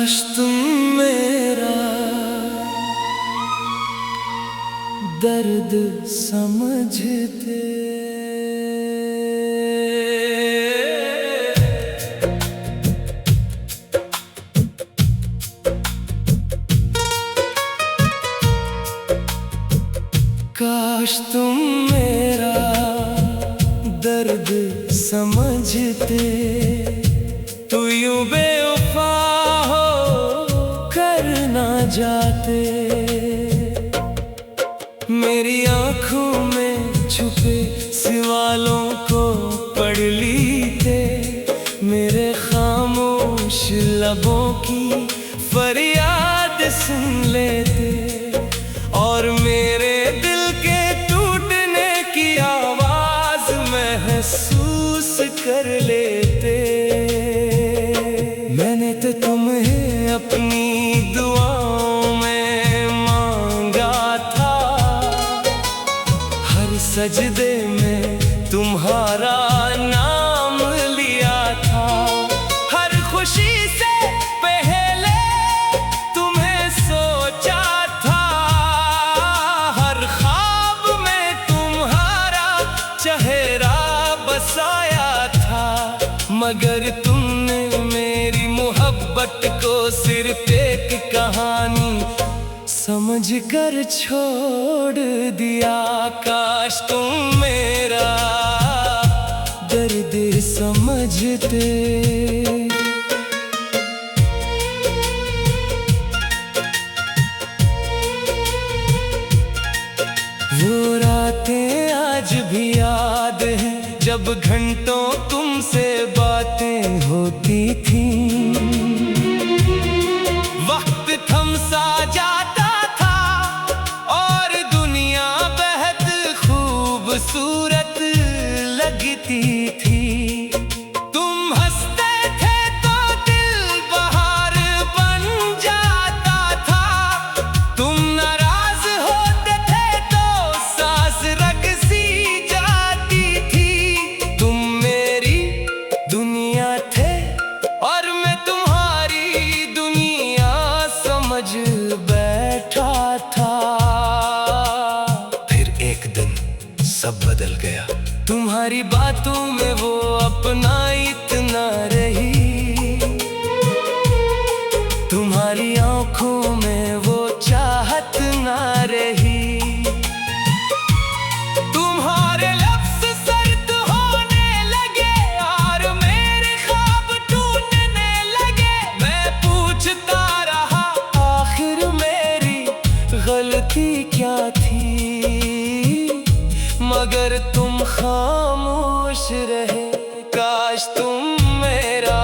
काश तुम मेरा दर्द समझते। काश तुम मेरा दर्द समझते, तू यूं बेवफा हो कर ना जाते। मेरी आँखों में छुपे सवालों को पढ़ लीते, मेरे खामोश लबों की फरियाद सुन लेते, और मेरे दिल के टूटने की आवाज महसूस कर लेते। मैंने तो तुम्हें अपनी दुआओं में मांगा था, हर सजदे में तुम्हारा नाम लिया था। हर खुशी से पहले तुम्हें सोचा था, हर ख्वाब में तुम्हारा चेहरा बसाया था। मगर तुमने मेरी मोहब्बत को सिर्फ एक कहानी समझ कर छोड़ दिया। काश तुम मेरा दर्द समझते। वो रातें आज भी याद हैं जब घंटों तुमसे बातें होती थी। वक्त थम सा जाता था और दुनिया बेहद खूबसूरत लगती थी। तुम हंसते थे तो दिल बहार बन जाता था, तुम नाराज होते थे तो सांस रग सी जाती थी। तुम मेरी दुनिया थे और मैं तुम्हारी दुनिया समझ बैठा था। फिर एक दिन सब बदल गया, तुम्हारी बातों में वो अपना इतना रही, तुम्हारी आंखों में वो चाहत ना रही। तुम्हारे लफ्ज़ सर्द होने लगे और मेरे ख्वाब टूटने लगे। मैं पूछता रहा आखिर मेरी गलती क्या थी, मगर तुम खामोश रहे। काश तुम मेरा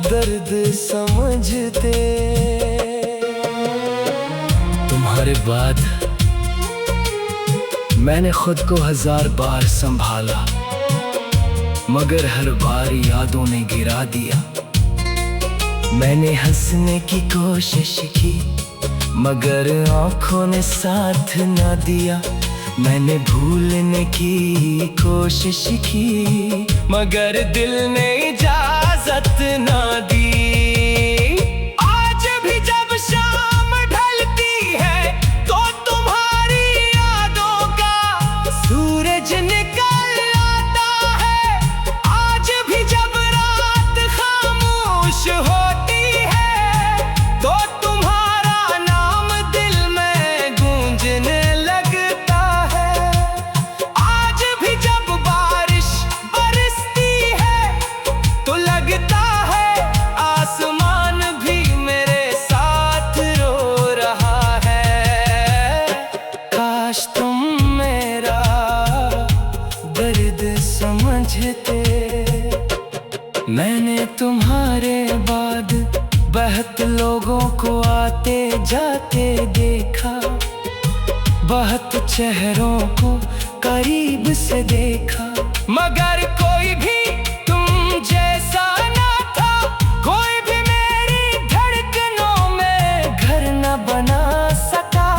दर्द समझते। तुम्हारे बाद मैंने खुद को 1000 बार संभाला, मगर हर बार यादों ने गिरा दिया। मैंने हंसने की कोशिश की, मगर आंखों ने साथ ना दिया। मैंने भूलने की कोशिश की, मगर दिल ने इजाजत ना दी। आज भी जब शाम ढलती है तो तुम्हारी यादों का सूरज निकल आता है। आज भी जब रात खामोश होती है तो तुम्हारा नाम दिल में गूंजने लगता है। आज भी जब बारिश बरसती है तो लगता है आसमान भी मेरे साथ रो रहा है। काश तुम मेरा दर्द समझते। मैंने तुम्हारे बाद बहुत लोगों को आते जाते देखा, बहुत चेहरों को करीब से देखा, मगर कोई भी तुम जैसा ना था। कोई भी मेरी धड़कनों में घर न बना सका,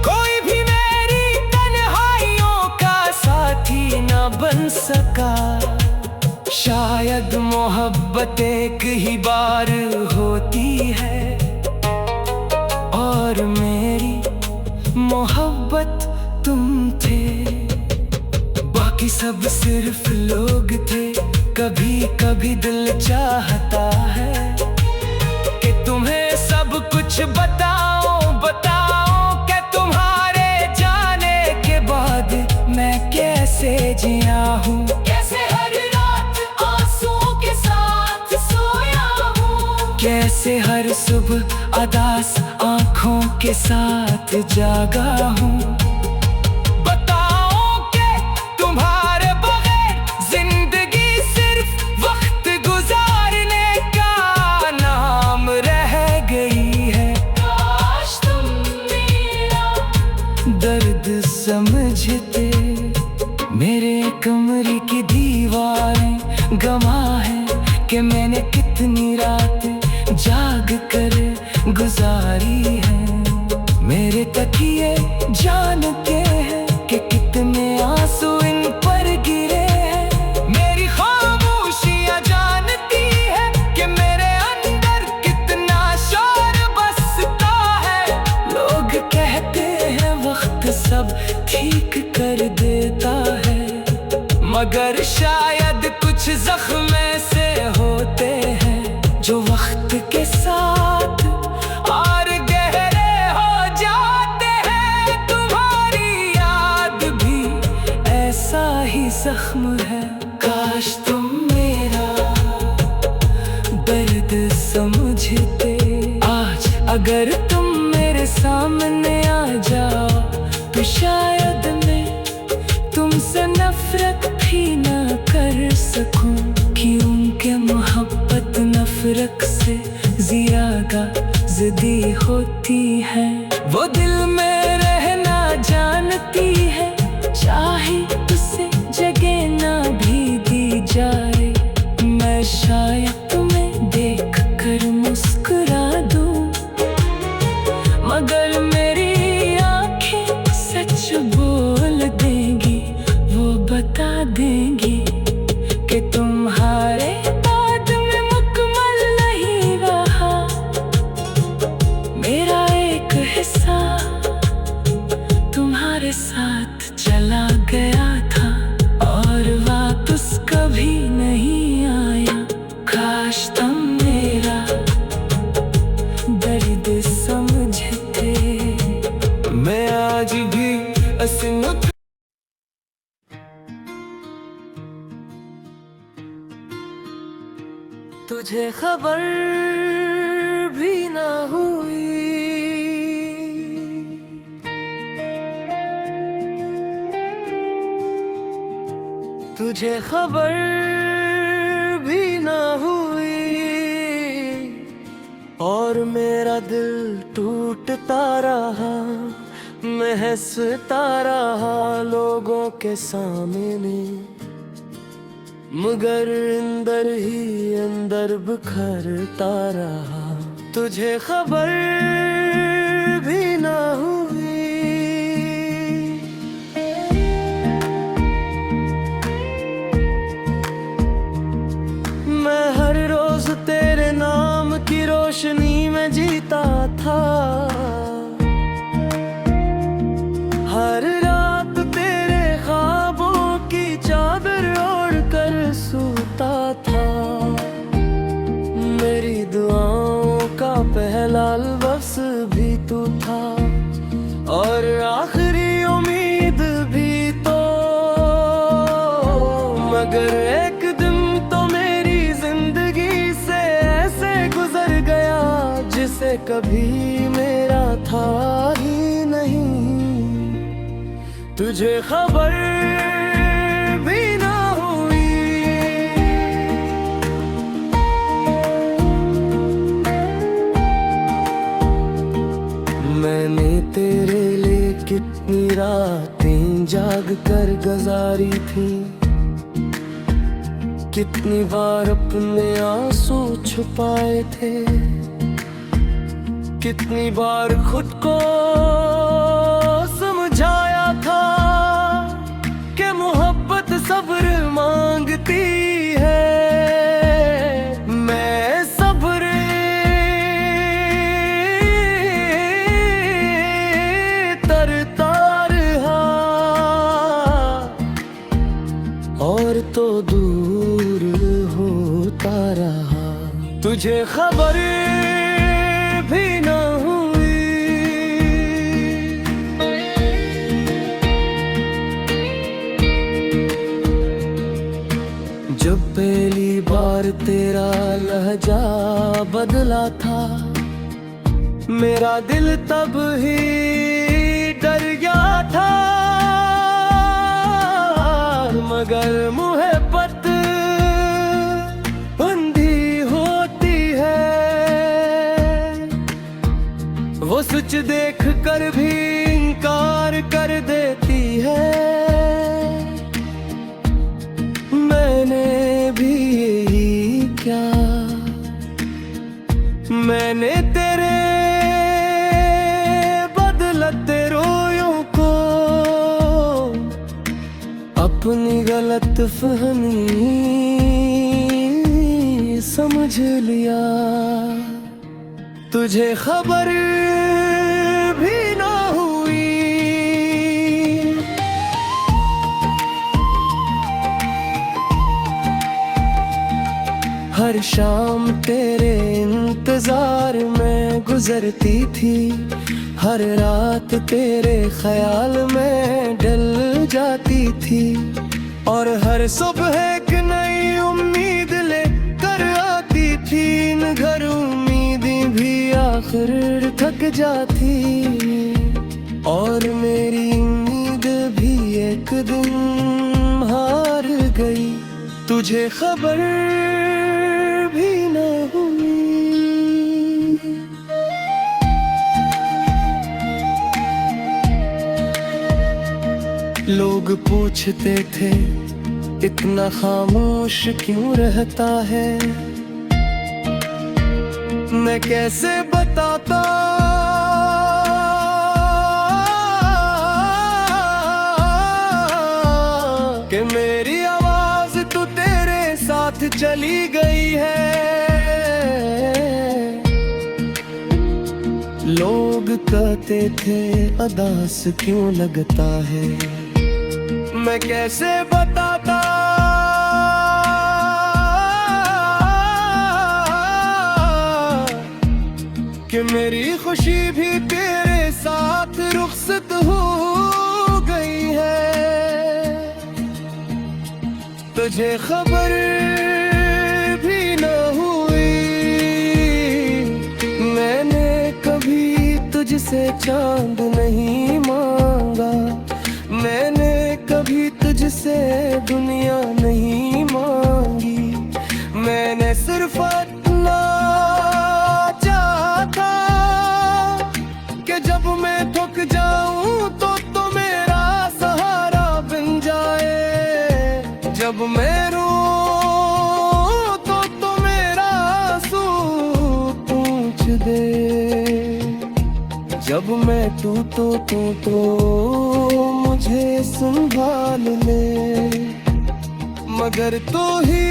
कोई भी मेरी तन्हाइयों का साथी न बन सका। शायद मोहब्बत मोहब्बत एक ही बार होती है, और मेरी मोहब्बत तुम थे। बाकी सब सिर्फ लोग थे। कभी कभी दिल चाहता है कि तुम्हें सब कुछ बताओ कि तुम्हारे जाने के बाद मैं कैसे जिया हूँ, कैसे हर रात आंसुओं के साथ सोया हूँ, कैसे हर सुबह उदास आँखों के साथ जागा हूँ। बताओ कि तुम्हारे बगैर जिंदगी सिर्फ वक्त गुजारने का नाम रह गई है। काश तुम मेरा दर्द समझते। मेरे कमरे की दीवारें गवाह है कि मैंने कितनी रातें जाग कर गुजारी है। मेरे तकिए जानते हैं कि कितने आंसू इन पर गिरे हैं। मेरी खामोशियां जानती है कि मेरे अंदर कितना शोर बसता है। लोग कहते हैं वक्त सब ठीक कर देता है, मगर शायद कुछ जख्म ऐसे होते हैं जो वक्त के साथ और गहरे हो जाते हैं। तुम्हारी याद भी ऐसा ही जख्म है। काश तुम मेरा दर्द समझते। आज अगर तुम मेरे सामने आ जाओ तो शायद मैं तुमसे नफरत भी ना कर सकूं, क्योंकि मोहब्बत नफरत से ज्यादा ज़िद्दी होती है। वो दिल में रहना जानती है, चाहे उसे जगह ना भी दी जाए। मैं शायद तुम्हें देख कर मुस्कुरा दूं, मगर मेरी आंखें सच बोल देंगी। वो बता देंगी कि तुम्हारे बाद में मुकम्मल नहीं रहा। मेरा एक हिस्सा तुम्हारे साथ चला गया था और वापस कभी नहीं आया। काश तुम मेरा दर्द समझते। मैं आज भी असमर्थ। तुझे खबर भी ना हुई, तुझे खबर भी ना हुई, और मेरा दिल टूटता रहा, मैं हंसता रहा लोगों के सामने, मगर अंदर ही अंदर बिखरता रहा। तुझे खबर भी ना हुई। मैं हर रोज तेरे नाम की रोशनी में जीता था, हर रात तेरे ख्वाबों की चादर ओढ़ कर सोता था। मेरी दुआओं का पहला लफ्ज़ भी तू था, और आखिरी उम्मीद भी तो। मगर एक दिन तो मेरी जिंदगी से ऐसे गुजर गया जिसे कभी मेरा था ही नहीं। तुझे खबर भी ना हुई। मैंने तेरे लिए कितनी रातें जाग कर गुजारी थी, कितनी बार अपने आंसू छुपाए थे, कितनी बार खुद को समझाया था कि मोहब्बत सब्र मांगती है। तो दूर होता रहा, तुझे खबर भी न हुई। जब पहली बार तेरा लहजा बदला था, मेरा दिल तब ही डर गया था। मगर मुहब्बत बंदी होती है, वो सच देख कर भी इनकार कर देती है। मैंने भी यही क्या, मैंने तेरे बदलते रोयों को अपनी गलत फहमी समझ लिया, तुझे खबर भी ना हुई। हर शाम तेरे इंतजार में गुजरती थी, हर रात तेरे ख्याल में ढल जाती थी, और हर सुबह एक नई उम्मीद लेकर आती थी। इन घर उम्मीदें भी आखिर थक जाती, और मेरी उम्मीद भी एक दिन हार गई, तुझे खबर भी न हुई। लोग पूछते थे इतना खामोश क्यों रहता है, मैं कैसे बताता कि मेरी आवाज तो तेरे साथ चली गई है। लोग कहते थे अदास क्यों लगता है, मैं कैसे बताता कि मेरी खुशी भी तेरे साथ रुखसत हो गई है, तुझे खबर भी न हुई। मैंने कभी तुझसे चांद नहीं मांगा, मैंने कभी तुझसे दुनिया नहीं मांगी, मैंने सिर्फ इतना चाहा था कि जब मैं थक जाऊं तो मेरा सहारा बन जाए, जब मैं रोऊं तो मेरा आंसू पूंछ दे, जब मैं टूटूं तो मुझे संभाल ले। मगर तू ही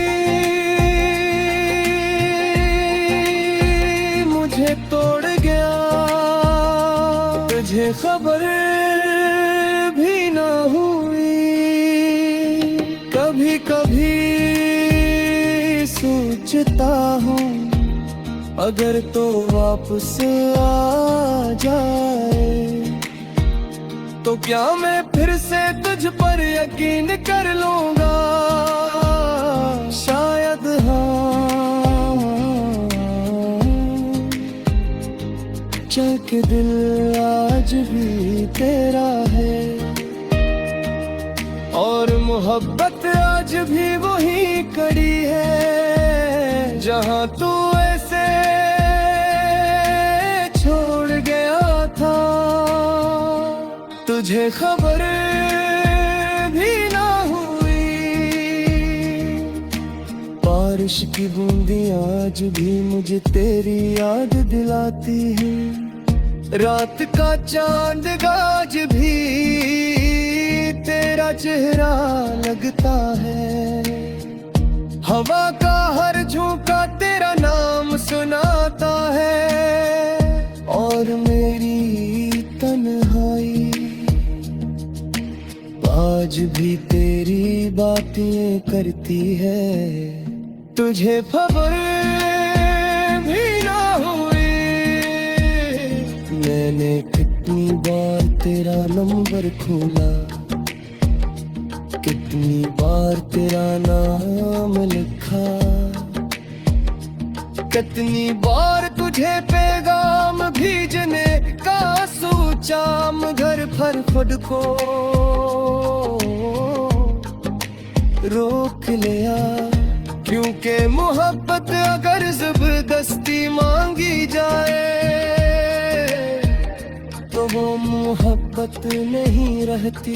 मुझे तोड़ गया, तुझे खबर भी न हुई। कभी कभी सोचता हूँ अगर तो वापस आ जाए, तो क्या मैं फिर से तुझ पर यकीन कर लूंगा, शायद हाँ। चल के दिल आज भी तेरा है, और मोहब्बत आज भी वही कड़ी है, जहाँ तू ऐसे छोड़ गया था, तुझे खबर भी ना हुई। बारिश की बूंदी आज भी मुझे तेरी याद दिलाती है, रात का चांद आज भी तेरा चेहरा लगता है, हवा का हर झोंका तेरा नाम सुनाता है, और मेरी तन्हाई आज भी तेरी बातें करती है, तुझे खबर भी ना हुई। मैंने कितनी बार तेरा नंबर खोला, कितनी बार तेरा नाम लिखा, कितनी बार तुझे पैगाम भेजने का सोचा, मगर फरफट को रोक लिया। क्योंकि मोहब्बत अगर जबरदस्ती मांगी जाए तो वो मोहब्बत नहीं रहती।